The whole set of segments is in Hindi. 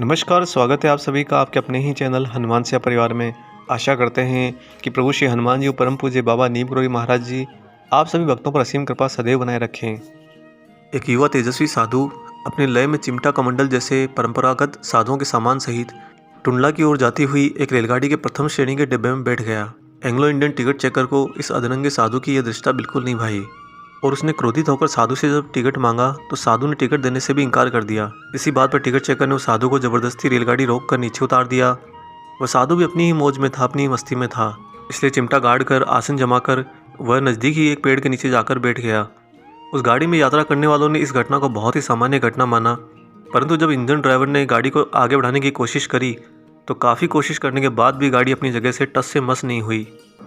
नमस्कार, स्वागत है आप सभी का आपके अपने ही चैनल हनुमान सिया परिवार में। आशा करते हैं कि प्रभु श्री हनुमान जी और परम पूज्य बाबा नीम करोली महाराज जी आप सभी भक्तों पर असीम कृपा सदैव बनाए रखें। एक युवा तेजस्वी साधु अपने लय में चिमटा कमंडल जैसे परंपरागत साधुओं के सामान सहित टुंडला की ओर जाती हुई एक रेलगाड़ी के प्रथम श्रेणी के डिब्बे में बैठ गया। एंग्लो इंडियन टिकट चेकर को इस अधरंगे साधु की यह दृष्टता बिल्कुल नहीं भाई और उसने क्रोधित होकर साधु से जब टिकट मांगा तो साधु ने टिकट देने से भी इनकार कर दिया। इसी बात पर टिकट चेकर ने उस साधु को जबरदस्ती रेलगाड़ी रोक कर नीचे उतार दिया। वह साधु भी अपनी ही मौज में था, अपनी ही मस्ती में था, इसलिए चिमटा गाड़ कर आसन जमाकर वह नज़दीक ही एक पेड़ के नीचे जाकर बैठ गया। उस गाड़ी में यात्रा करने वालों ने इस घटना को बहुत ही सामान्य घटना माना, परंतु जब इंजन ड्राइवर ने गाड़ी को आगे बढ़ाने की कोशिश करी तो काफ़ी कोशिश करने के बाद भी गाड़ी अपनी जगह से टस से मस नहीं हुई।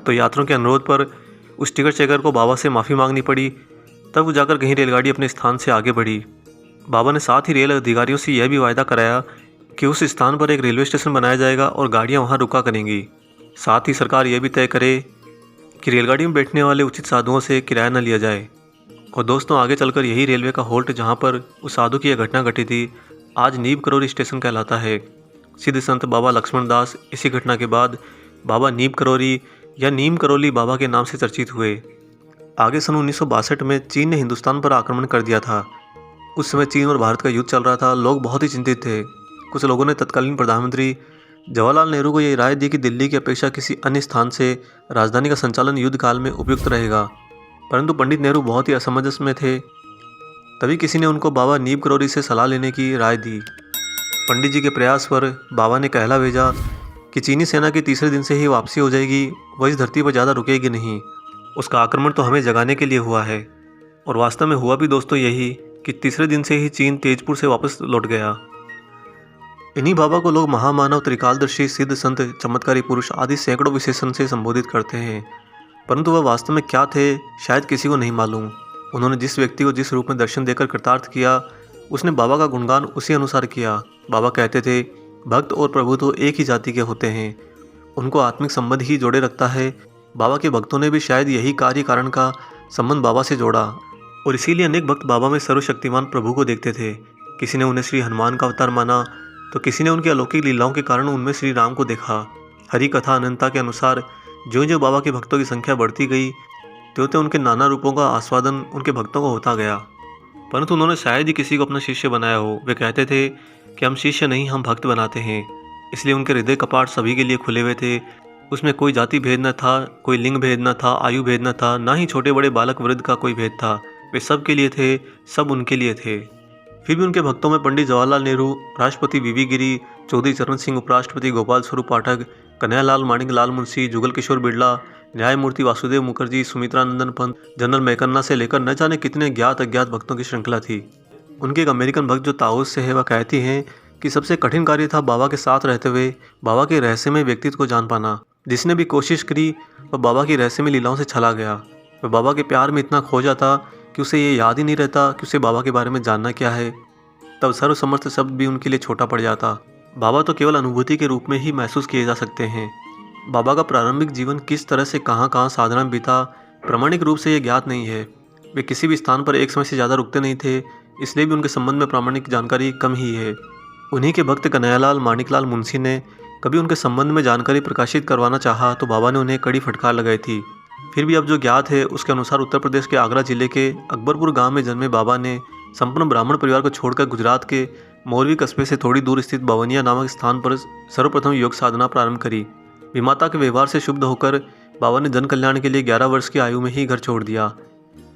तो यात्रियों के अनुरोध पर उस टिकट चेकर को बाबा से माफ़ी मांगनी पड़ी। तब वो जाकर कहीं रेलगाड़ी अपने स्थान से आगे बढ़ी। बाबा ने साथ ही रेल अधिकारियों से यह भी वायदा कराया कि उस स्थान पर एक रेलवे स्टेशन बनाया जाएगा और गाड़ियां वहां रुका करेंगी। साथ ही सरकार यह भी तय करे कि रेलगाड़ी में बैठने वाले उचित साधुओं से किराया न लिया जाए। और दोस्तों, आगे चलकर यही रेलवे का होल्ट जहाँ पर उस साधु की यह घटना घटी थी आज नीम करोली स्टेशन कहलाता है। सिद्ध संत बाबा लक्ष्मण दास इसी घटना के बाद बाबा नीम करोली या नीम करोली बाबा के नाम से चर्चित हुए। आगे सन 1962 में चीन ने हिंदुस्तान पर आक्रमण कर दिया था। उस समय चीन और भारत का युद्ध चल रहा था, लोग बहुत ही चिंतित थे। कुछ लोगों ने तत्कालीन प्रधानमंत्री जवाहरलाल नेहरू को यह राय दी कि दिल्ली की अपेक्षा किसी अन्य स्थान से राजधानी का संचालन युद्ध काल में उपयुक्त रहेगा, परंतु पंडित नेहरू बहुत ही असमंजस में थे। तभी किसी ने उनको बाबा नीम करोली से सलाह लेने की राय दी। पंडित जी के प्रयास पर बाबा ने कहला भेजा कि चीनी सेना की तीसरे दिन से ही वापसी हो जाएगी, वह इस धरती पर ज़्यादा रुकेगी नहीं। उसका आक्रमण तो हमें जगाने के लिए हुआ है। और वास्तव में हुआ भी दोस्तों यही कि तीसरे दिन से ही चीन तेजपुर से वापस लौट गया। इन्हीं बाबा को लोग महामानव, त्रिकालदर्शी, सिद्ध संत, चमत्कारी पुरुष आदि सैकड़ों विशेषण से संबोधित करते हैं, परंतु वह वास्तव में क्या थे शायद किसी को नहीं मालूम। उन्होंने जिस व्यक्ति को जिस रूप में दर्शन देकर कृतार्थ किया उसने बाबा का गुणगान उसी अनुसार किया। बाबा कहते थे, भक्त और प्रभु तो एक ही जाति के होते हैं, उनको आत्मिक संबंध ही जोड़े रखता है। बाबा के भक्तों ने भी शायद यही कार्य कारण का संबंध बाबा से जोड़ा और इसीलिए अनेक भक्त बाबा में सर्वशक्तिमान प्रभु को देखते थे। किसी ने उन्हें श्री हनुमान का अवतार माना तो किसी ने उनकी अलौकिक लीलाओं के कारण उनमें श्री राम को देखा। हरि कथा अनंतता के अनुसार ज्यों ज्यों बाबा के भक्तों की संख्या बढ़ती गई त्यों त्यों उनके नाना रूपों का आस्वादन उनके भक्तों को होता गया, परंतु उन्होंने शायद ही किसी को अपना शिष्य बनाया हो। वे कहते थे कि हम शिष्य नहीं, हम भक्त बनाते हैं। इसलिए उनके हृदय कपाट सभी के लिए खुले हुए थे। उसमें कोई जाति भेद न था, कोई लिंग भेद न था, आयु भेद न था, ना ही छोटे बड़े बालक वृद्ध का कोई भेद था। वे सब के लिए थे, सब उनके लिए थे। फिर भी उनके भक्तों में पंडित जवाहरलाल नेहरू, राष्ट्रपति वीवी गिरी, चौधरी चरण सिंह, उपराष्ट्रपति गोपाल स्वरूप पाठक, कन्हैयालाल माणिक लाल मुंशी, जुगल किशोर बिड़ला, न्यायमूर्ति वासुदेव मुखर्जी, सुमित्रानंदन पंत, जनरल मैकन्ना से लेकर न जाने कितने ज्ञात अज्ञात भक्तों की श्रृंखला थी। उनके एक अमेरिकन भक्त जो ताओस से है वह कहती हैं कि सबसे कठिन कार्य था बाबा के साथ रहते हुए बाबा के रहस्यमय व्यक्तित्व को जान पाना। जिसने भी कोशिश करी वह बाबा की रहस्यमय लीलाओं से छला गया। वह बाबा के प्यार में इतना खो जाता कि उसे ये याद ही नहीं रहता कि उसे बाबा के बारे में जानना क्या है। तब सर्वसमर्थ शब्द भी उनके लिए छोटा पड़ जाता। बाबा तो केवल अनुभूति के रूप में ही महसूस किए जा सकते हैं। बाबा का प्रारंभिक जीवन किस तरह से कहाँ कहाँ साधना में बीता प्रामाणिक रूप से ये ज्ञात नहीं है। वे किसी भी स्थान पर एक समय से ज़्यादा रुकते नहीं थे, इसलिए भी उनके संबंध में प्रामाणिक जानकारी कम ही है। उन्हीं के भक्त कन्हैयालाल माणिकलाल मुंशी ने कभी उनके संबंध में जानकारी प्रकाशित करवाना चाहा तो बाबा ने उन्हें कड़ी फटकार लगाई थी। फिर भी अब जो ज्ञात है उसके अनुसार उत्तर प्रदेश के आगरा जिले के अकबरपुर गांव में जन्मे बाबा ने संपूर्ण ब्राह्मण परिवार को छोड़कर गुजरात के मोरवी कस्बे से थोड़ी दूर स्थित बवनिया नामक स्थान पर सर्वप्रथम योग साधना प्रारंभ करी। विमाता के व्यवहार से शुद्ध होकर बाबा ने जन कल्याण के लिए 11 वर्ष की आयु में ही घर छोड़ दिया।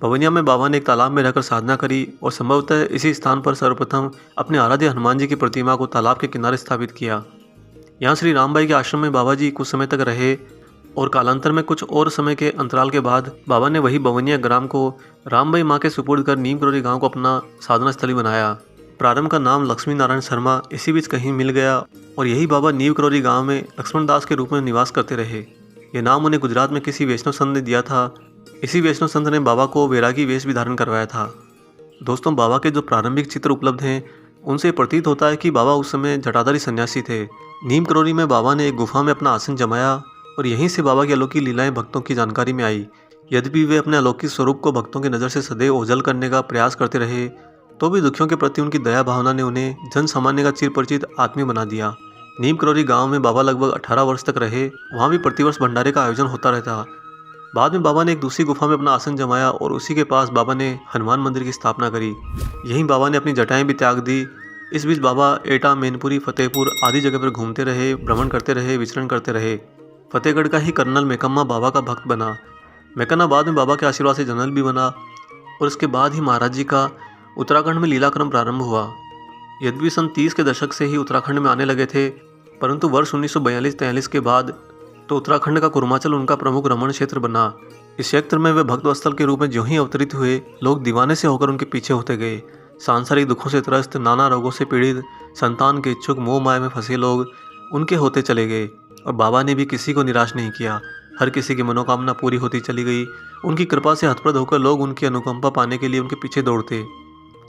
बवनिया में बाबा ने एक तालाब में रहकर साधना करी और संभवतः इसी स्थान पर सर्वप्रथम अपने आराध्य हनुमान जी की प्रतिमा को तालाब के किनारे स्थापित किया। यहाँ श्री रामबाई के आश्रम में बाबा जी कुछ समय तक रहे और कालांतर में कुछ और समय के अंतराल के बाद बाबा ने वही बवनिया ग्राम को रामबाई माँ के सुपुर्द कर नीम करोली गाँव को अपना साधना स्थली बनाया। प्रारंभ का नाम लक्ष्मी नारायण शर्मा इसी बीच कहीं मिल गया और यही बाबा नीम करोली गाँव में लक्ष्मण दास के रूप में निवास करते रहे। ये नाम उन्हें गुजरात में किसी वैष्णव संत ने दिया था। इसी वैष्णव संत ने बाबा को वैरागी वेश भी धारण करवाया था। दोस्तों, बाबा के जो प्रारंभिक चित्र उपलब्ध हैं उनसे प्रतीत होता है कि बाबा उस समय जटाधारी सन्यासी थे। नीम करोली में बाबा ने एक गुफा में अपना आसन जमाया और यहीं से बाबा की अलौकिक लीलाएं भक्तों की जानकारी में आई। यद्यपि वे अपने अलौकिक स्वरूप को भक्तों की नज़र से सदैव ओझल करने का प्रयास करते रहे, तो भी दुखियों के प्रति उनकी दया भावना ने उन्हें जन सामान्य का चिरपरिचित आदमी बना दिया। नीम करौरी गांव में बाबा लगभग 18 वर्ष तक रहे। वहां भी प्रतिवर्ष भंडारे का आयोजन होता रहता। बाद में बाबा ने एक दूसरी गुफा में अपना आसन जमाया और उसी के पास बाबा ने हनुमान मंदिर की स्थापना करी। यहीं बाबा ने अपनी जटाएं भी त्याग दी। इस बीच बाबा एटा, मैनपुरी, फतेहपुर आदि जगह पर घूमते रहे, भ्रमण करते रहे, विचरण करते रहे। फतेहगढ़ का ही कर्नल मेकम्मा बाबा का भक्त बना। मेकन्ना बाद में बाबा के आशीर्वाद से जनरल भी बना और उसके बाद ही महाराज जी का उत्तराखंड में लीलाक्रम प्रारंभ हुआ। यद्यपि सन 30 के दशक से ही उत्तराखंड में आने लगे थे, परंतु वर्ष 1942-43 के बाद तो उत्तराखंड का कुर्माचल उनका प्रमुख रमण क्षेत्र बना। इस क्षेत्र में वे भक्तवत्सल के रूप में जो ही अवतरित हुए, लोग दीवाने से होकर उनके पीछे होते गए। सांसारिक दुखों से त्रस्त, नाना रोगों से पीड़ित, संतान के इच्छुक, मोह माया में फंसे लोग उनके होते चले गए और बाबा ने भी किसी को निराश नहीं किया। हर किसी की मनोकामना पूरी होती चली गई। उनकी कृपा से हतप्रद होकर लोग उनकी अनुकंपा पाने के लिए उनके पीछे दौड़ते।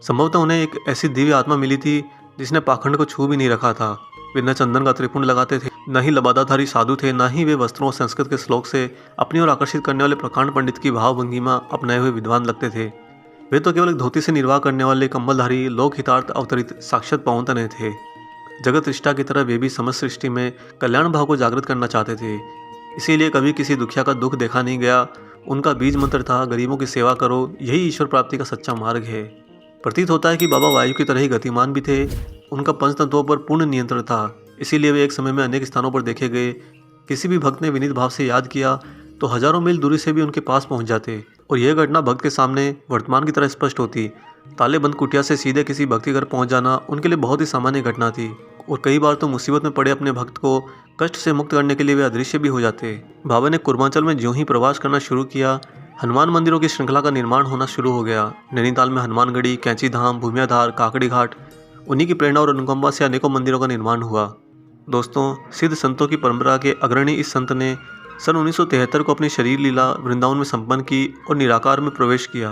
संभवतः उन्हें एक ऐसी दिव्य आत्मा मिली थी जिसने पाखंड को छू भी नहीं रखा था। वे न चंदन का त्रिपुंड लगाते थे, न ही लबादाधारी साधु थे, न ही वे वस्त्रों और संस्कृत के श्लोक से अपनी ओर आकर्षित करने वाले प्रकांड पंडित की भाव भंगिमा अपनाए हुए विद्वान लगते थे। वे तो केवल एक धोती से निर्वाह करने वाले कम्बलधारी लोक हितार्थ अवतरित साक्षात पवन तनय थे। जगत रिष्टा की तरह वे भी समस्त सृष्टि में कल्याण भाव को जागृत करना चाहते थे। इसीलिए कभी किसी दुखिया का दुख देखा नहीं गया। उनका बीज मंत्र था, गरीबों की सेवा करो, यही ईश्वर प्राप्ति का सच्चा मार्ग है। प्रतीत होता है कि बाबा वायु की तरह ही गतिमान भी थे। उनका पंचतत्वों पर पूर्ण नियंत्रण था। इसीलिए वे एक समय में अनेक स्थानों पर देखे गए। किसी भी भक्त ने विनीत भाव से याद किया तो हजारों मील दूरी से भी उनके पास पहुंच जाते और यह घटना भक्त के सामने वर्तमान की तरह स्पष्ट होती। ताले बंद कुटिया से सीधे किसी भक्त के घर पहुंच जाना उनके लिए बहुत ही सामान्य घटना थी और कई बार तो मुसीबत में पड़े अपने भक्त को कष्ट से मुक्त करने के लिए वे अदृश्य भी हो जाते। बाबा ने कुर्मांचल में ज्यों ही प्रवास करना शुरू किया, हनुमान मंदिरों की श्रृंखला का निर्माण होना शुरू हो गया। नैनीताल में हनुमानगढ़ी, कैंची धाम, भूमियाधार, काकड़ी घाट, उन्हीं की प्रेरणा और अनुकंपा से अनेकों मंदिरों का निर्माण हुआ। दोस्तों, सिद्ध संतों की परंपरा के अग्रणी इस संत ने सन 1973 को अपनी शरीर लीला वृंदावन में संपन्न की और निराकार में प्रवेश किया।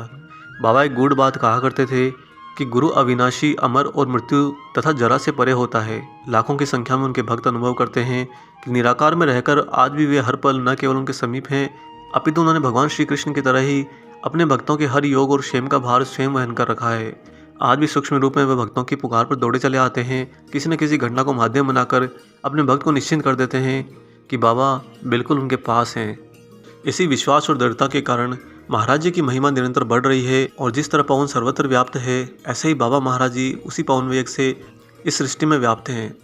बाबा एक गूढ़ बात कहा करते थे कि गुरु अविनाशी, अमर और मृत्यु तथा जरा से परे होता है। लाखों की संख्या में उनके भक्त अनुभव करते हैं कि निराकार में रहकर आज भी वे हर पल न केवल उनके समीप हैं, अपितु उन्होंने भगवान श्री कृष्ण की तरह ही अपने भक्तों के हर योग और क्षेम का भार स्वयं वहन कर रखा है। आज भी सूक्ष्म रूप में वे भक्तों की पुकार पर दौड़े चले आते हैं। किसी न किसी घटना को माध्यम बनाकर अपने भक्त को निश्चिंत कर देते हैं कि बाबा बिल्कुल उनके पास हैं। इसी विश्वास और दृढ़ता के कारण महाराज जी की महिमा निरंतर बढ़ रही है और जिस तरह पवन सर्वत्र व्याप्त है, ऐसे ही बाबा महाराज जी उसी पवन वेग से इस सृष्टि में व्याप्त हैं।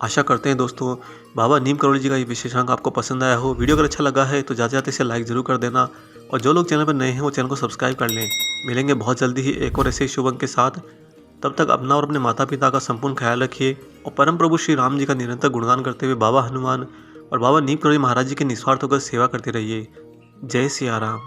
आशा करते हैं दोस्तों बाबा नीम करौली जी का ये विशेषांक आपको पसंद आया हो। वीडियो अगर अच्छा लगा है तो जाते जाते इसे लाइक जरूर कर देना और जो लोग चैनल पर नए हैं वो चैनल को सब्सक्राइब कर लें। मिलेंगे बहुत जल्दी ही एक और ऐसे ही शुभ अंक के साथ। तब तक अपना और अपने माता पिता का संपूर्ण ख्याल रखिए और परम प्रभु श्री राम जी का निरंतर गुणगान करते हुए बाबा हनुमान और बाबा नीम करौली महाराज जी के निस्वार्थ होकर सेवा करते रहिए। जय सिया राम।